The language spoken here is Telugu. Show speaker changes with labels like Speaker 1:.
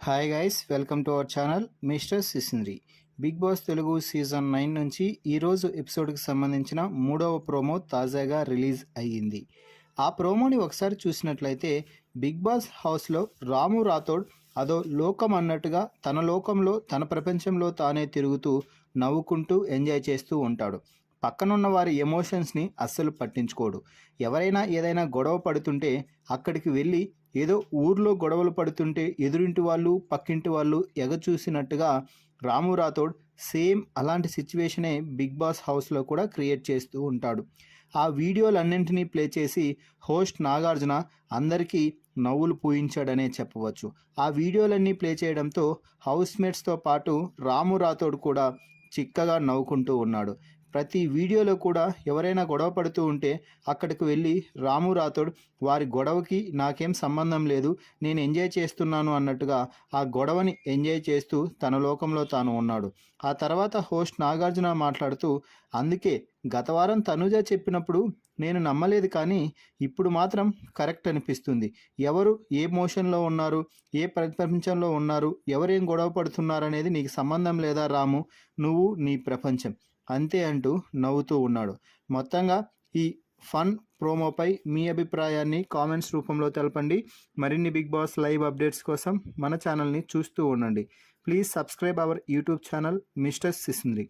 Speaker 1: Hi guys, welcome to our channel mister Sisindri. Bigg Boss Telugu season 9 నుంచి ఈరోజు ఎపిసోడ్కి సంబంధించిన 3వ ప్రోమో తాజాగా రిలీజ్ అయ్యింది. ఆ ప్రోమోని ఒకసారి చూసినట్లయితే బిగ్ బాస్ హౌస్లో రాము రాథోడ్ అదో లోకం అన్నట్టుగా తన లోకంలో తన ప్రపంచంలో తానే తిరుగుతూ నవ్వుకుంటూ ఎంజాయ్ చేస్తూ ఉంటాడు. పక్కనున్న వారి ఎమోషన్స్ని అస్సలు పట్టించుకోడు. ఎవరైనా ఏదైనా గొడవ పడుతుంటే అక్కడికి వెళ్ళి ఏదో ఊర్లో గొడవలు పడుతుంటే ఎదురింటి వాళ్ళు పక్కింటి వాళ్ళు ఎగచూసినట్టుగా రాము రాథోడ్ సేమ్ అలాంటి సిచ్యువేషనే బిగ్ బాస్ హౌస్లో కూడా క్రియేట్ చేస్తూ ఉంటాడు. ఆ వీడియోలన్నింటినీ ప్లే చేసి హోస్ట్ నాగార్జున అందరికీ నవ్వులు పూయించాడనే చెప్పవచ్చు. ఆ వీడియోలన్నీ ప్లే చేయడంతో హౌస్మేట్స్తో పాటు రాము రాథోడ్ కూడా చిక్కగా నవ్వుకుంటూ ఉన్నాడు. ప్రతి వీడియోలో కూడా ఎవరైనా గొడవ పడుతూ ఉంటే అక్కడికి వెళ్ళి రాము రాథోడ్ వారి గొడవకి నాకేం సంబంధం లేదు, నేను ఎంజాయ్ చేస్తున్నాను అన్నట్టుగా ఆ గొడవని ఎంజాయ్ చేస్తూ తన లోకంలో తాను ఉన్నాడు. ఆ తర్వాత హోస్ట్ నాగార్జున మాట్లాడుతూ, అందుకే గత వారం తనుజ చెప్పినప్పుడు నేను నమ్మలేదు, కానీ ఇప్పుడు మాత్రం కరెక్ట్ అనిపిస్తుంది. ఎవరు ఏ మోషన్లో ఉన్నారు, ఏ ప్రపంచంలో ఉన్నారు, ఎవరేం గొడవ పడుతున్నారు అనేది నీకు సంబంధం లేదా రాము, నువ్వు నీ ప్రపంచం అంతే అంటూ నవ్వుతూ ఉన్నాడు. మొత్తంగా ఈ ఫన్ ప్రోమోపై మీ అభిప్రాయాన్ని కామెంట్స్ రూపంలో తెలపండి. మరిన్ని బిగ్ బాస్ లైవ్ అప్డేట్స్ కోసం మన ఛానల్ని చూస్తూ ఉండండి. Please subscribe our YouTube channel mister సిసింద్రి.